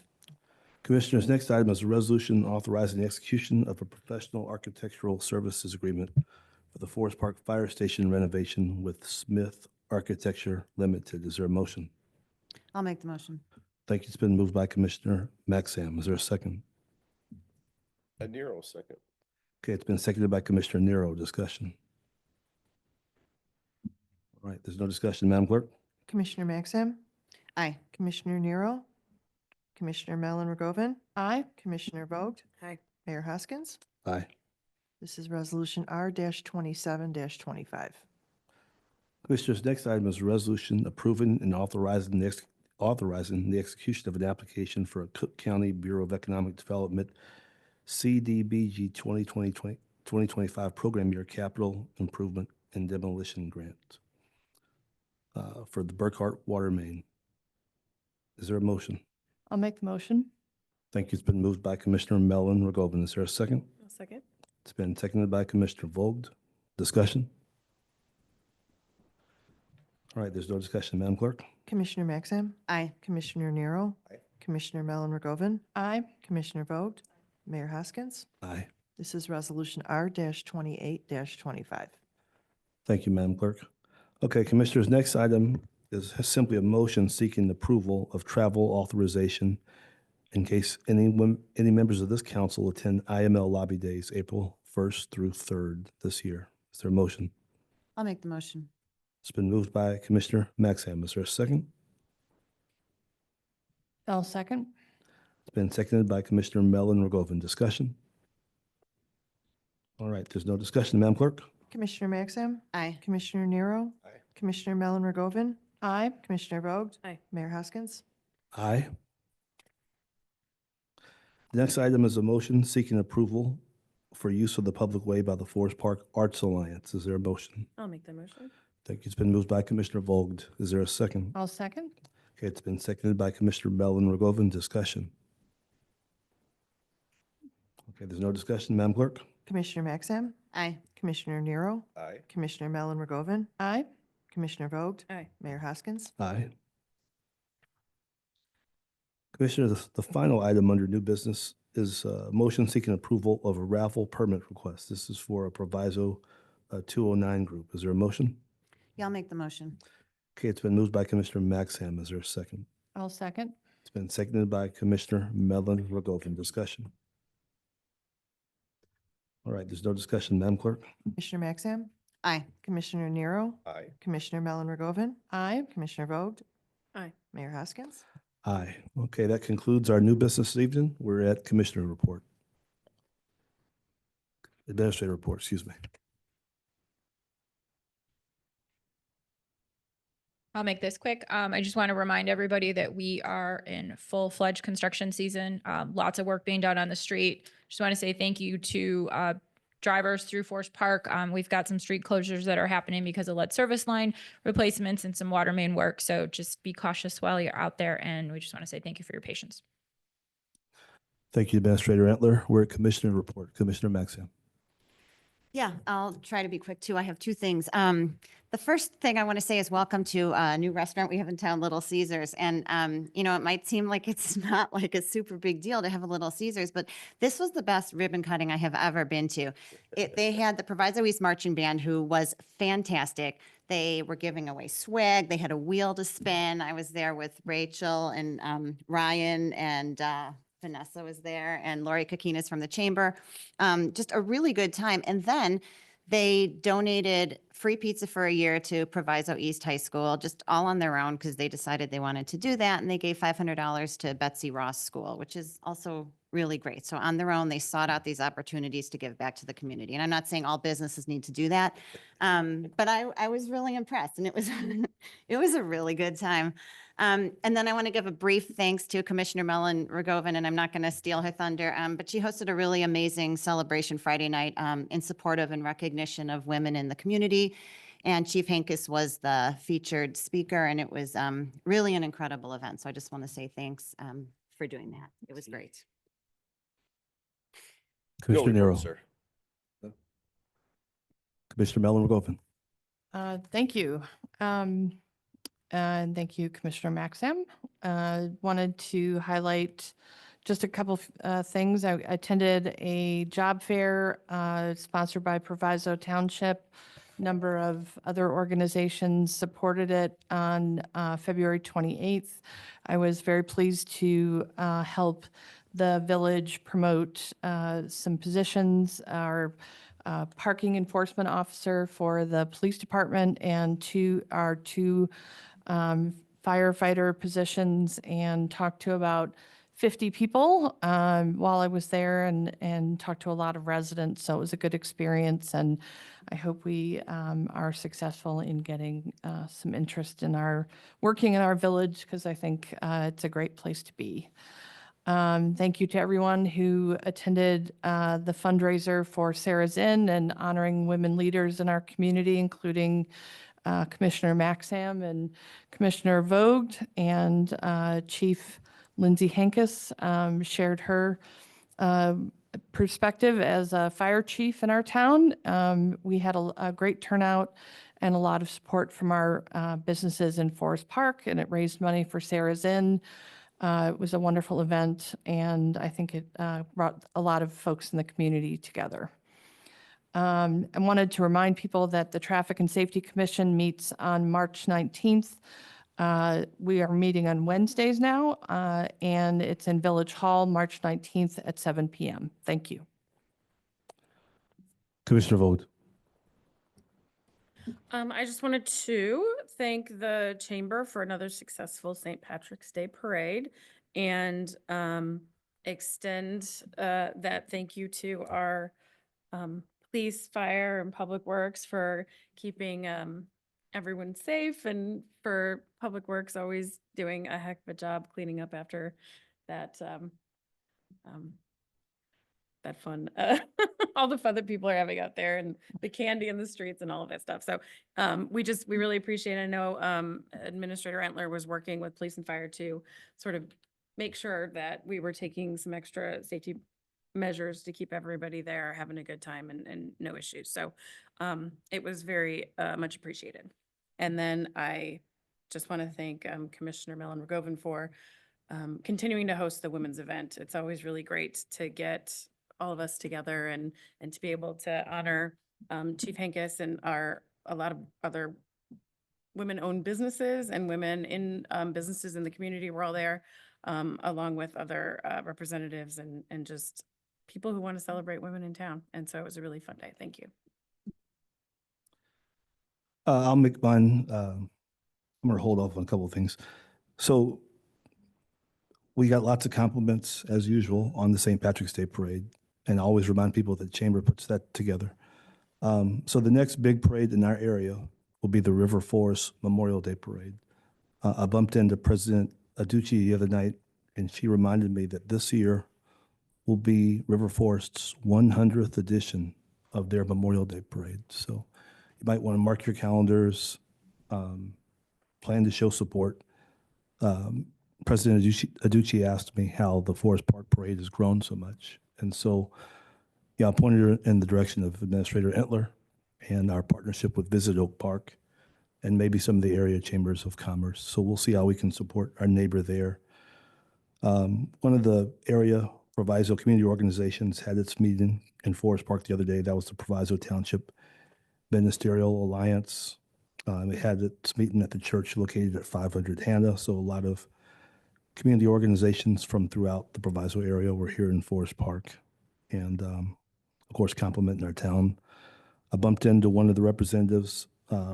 Commissioners, next item is a resolution authorizing the execution of a professional architectural services agreement for the Forest Park Fire Station renovation with Smith Architecture Limited. Is there a motion? I'll make the motion. Thank you. It's been moved by Commissioner Maxam. Is there a second? A Nero second. Okay, it's been seconded by Commissioner Nero. Discussion. All right, there's no discussion, Madam Clerk? Commissioner Maxim, Aye. Commissioner Nero, Commissioner Mellon Rogovan, Aye. Commissioner Vogt, Aye. Mayor Hoskins. Aye. This is Resolution R-27-25. Commissioners, next item is a resolution approving and authorizing the execution of an application for a Cook County Bureau of Economic Development CDBG 2025 Program Year Capital Improvement and Demolition Grant for the Burkhart Water Main. Is there a motion? I'll make the motion. Thank you. It's been moved by Commissioner Mellon Rogovan. Is there a second? I'll second. It's been seconded by Commissioner Vogt. Discussion? All right, there's no discussion, Madam Clerk? Commissioner Maxim, Aye. Commissioner Nero, Aye. Commissioner Mellon Rogovan, Aye. Commissioner Vogt, Mayor Hoskins. Aye. This is Resolution R-28-25. Thank you, Madam Clerk. Okay, Commissioners, next item is simply a motion seeking approval of travel authorization in case any members of this council attend IML Lobby Days, April 1st through 3rd this year. Is there a motion? I'll make the motion. It's been moved by Commissioner Maxham. Is there a second? I'll second. It's been seconded by Commissioner Mellon Rogovan. Discussion? All right, there's no discussion, Madam Clerk? Commissioner Maxim, Aye. Commissioner Nero, Aye. Commissioner Mellon Rogovan, Aye. Commissioner Vogt, Aye. Mayor Hoskins. Aye. The next item is a motion seeking approval for use of the public way by the Forest Park Arts Alliance. Is there a motion? I'll make the motion. Thank you. It's been moved by Commissioner Vogt. Is there a second? I'll second. Okay, it's been seconded by Commissioner Mellon Rogovan. Discussion. Okay, there's no discussion, Madam Clerk? Commissioner Maxim, Aye. Commissioner Nero, Aye. Commissioner Mellon Rogovan, Aye. Commissioner Vogt, Aye. Mayor Hoskins. Aye. Commissioner, the final item under new business is a motion seeking approval of a raffle permit request. This is for a Proviso 209 group. Is there a motion? Yeah, I'll make the motion. Okay, it's been moved by Commissioner Maxham. Is there a second? I'll second. It's been seconded by Commissioner Mellon Rogovan. Discussion. All right, there's no discussion, Madam Clerk? Commissioner Maxim, Aye. Commissioner Nero, Aye. Commissioner Mellon Rogovan, Aye. Commissioner Vogt, Aye. Mayor Hoskins. Aye. Okay, that concludes our new business this evening. We're at Commissioner Report. Administrator Report, excuse me. I'll make this quick. I just want to remind everybody that we are in full-fledged construction season. Lots of work being done on the street. Just want to say thank you to drivers through Forest Park. We've got some street closures that are happening because of lead service line replacements and some water main work. So just be cautious while you're out there. And we just want to say thank you for your patience. Thank you, Administrator Antler. We're at Commissioner Report. Commissioner Maxim. Yeah, I'll try to be quick too. I have two things. The first thing I want to say is welcome to a new restaurant we have in town, Little Caesars. And, it might seem like it's not like a super big deal to have a Little Caesars, but this was the best ribbon cutting I have ever been to. They had the Proviso East Marching Band, who was fantastic. They were giving away swag. They had a wheel to spin. I was there with Rachel and Ryan and Vanessa was there, and Lori Kakinas from the chamber. Just a really good time. And then they donated free pizza for a year to Proviso East High School, just all on their own because they decided they wanted to do that. And they gave $500 to Betsy Ross School, which is also really great. So on their own, they sought out these opportunities to give back to the community. And I'm not saying all businesses need to do that, but I was really impressed, and it was it was a really good time. And then I want to give a brief thanks to Commissioner Mellon Rogovan, and I'm not going to steal her thunder, but she hosted a really amazing celebration Friday night in support of and recognition of women in the community. And Chief Hankus was the featured speaker, and it was really an incredible event. So I just want to say thanks for doing that. It was great. Commissioner No report, Nero. sir. Commissioner Mellon Rogovan. Thank you. And thank you, Commissioner Maxim. Wanted to highlight just a couple things. I attended a job fair sponsored by Proviso Township. Number of other organizations supported it on February 28th. I was very pleased to help the village promote some positions. Our parking enforcement officer for the police department and our two firefighter positions, and talked to about 50 people while I was there, and talked to a lot of residents. So it was a good experience, and I hope we are successful in getting some interest in working in our village, because I think it's a great place to be. Thank you to everyone who attended the fundraiser for Sarah's Inn and honoring women leaders in our community, including Commissioner Maxam and Commissioner Vogt, and Chief Lindsay Hankus shared her perspective as a fire chief in our town. We had a great turnout and a lot of support from our businesses in Forest Park, and it raised money for Sarah's Inn. It was a wonderful event, and I think it brought a lot of folks in the community together. I wanted to remind people that the Traffic and Safety Commission meets on March 19th. We are meeting on Wednesdays now, and it's in Village Hall, March 19th at 7 p.m. Thank you. Commissioner Vogt. I just wanted to thank the Chamber for another successful St. Patrick's Day Parade, and extend that thank you to our police, fire, and public works for keeping everyone safe, and for Public Works always doing a heck of a job cleaning up after that that fun, all the fun that people are having out there, and the candy in the streets and all of that stuff. So we really appreciate it. I know Administrator Entler was working with police and fire to sort of make sure that we were taking some extra safety measures to keep everybody there having a good time and no issues. So it was very much appreciated. And then I just want to thank Commissioner Mellon Rogovan for continuing to host the women's event. It's always really great to get all of us together and to be able to honor Chief Hankus and a lot of other women-owned businesses and women in businesses in the community. We're all there, along with other representatives and just people who want to celebrate women in town. And so it was a really fun day. Thank you. I'll make mine. I'm going to hold off on a couple of things. So we got lots of compliments, as usual, on the St. Patrick's Day Parade, and I always remind people that the Chamber puts that together. So the next big parade in our area will be the River Forest Memorial Day Parade. I bumped into President Aducci the other night, and she reminded me that this year will be River Forest's 100th edition of their Memorial Day Parade. So you might want to mark your calendars, plan to show support. President Aducci asked me how the Forest Park Parade has grown so much. And so, yeah, I pointed her in the direction of Administrator Entler and our partnership with Visit Oak Park and maybe some of the area chambers of commerce. So we'll see how we can support our neighbor there. One of the area Proviso community organizations had its meeting in Forest Park the other day. That was the Proviso Township Ministerial Alliance. It had its meeting at the church located at 500 Hannah. So a lot of community organizations from throughout the Proviso area were here in Forest Park, and of course complimenting our town. I bumped into one of the representatives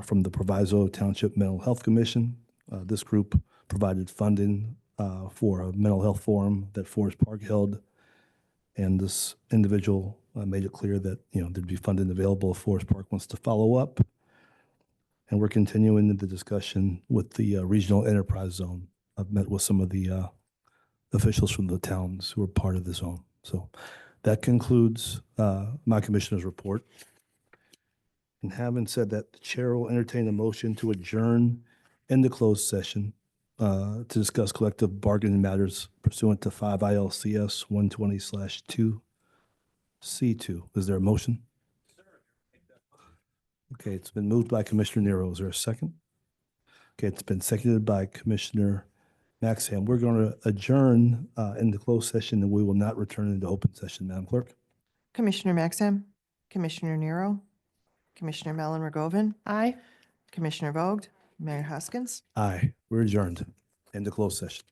from the Proviso Township Mental Health Commission. This group provided funding for a mental health forum that Forest Park held, and this individual made it clear that there'd be funding available if Forest Park wants to follow up. And we're continuing the discussion with the regional enterprise zone. I've met with some of the officials from the towns who are part of the zone. So that concludes my commissioner's report. And having said that, the chair will entertain a motion to adjourn in the closed session to discuss collective bargaining matters pursuant to 5 ILCS 120/2C2. Is there a motion? Okay, it's been moved by Commissioner Nero. Is there a second? Okay, it's been seconded by Commissioner Maxham. We're going to adjourn into closed session and we will not return into open session, Madam Clerk. Commissioner Maxim, Commissioner Nero, Commissioner Mellon Rogovan, Aye. Commissioner Vogt, Mayor Hoskins. Aye, we're adjourned into closed session.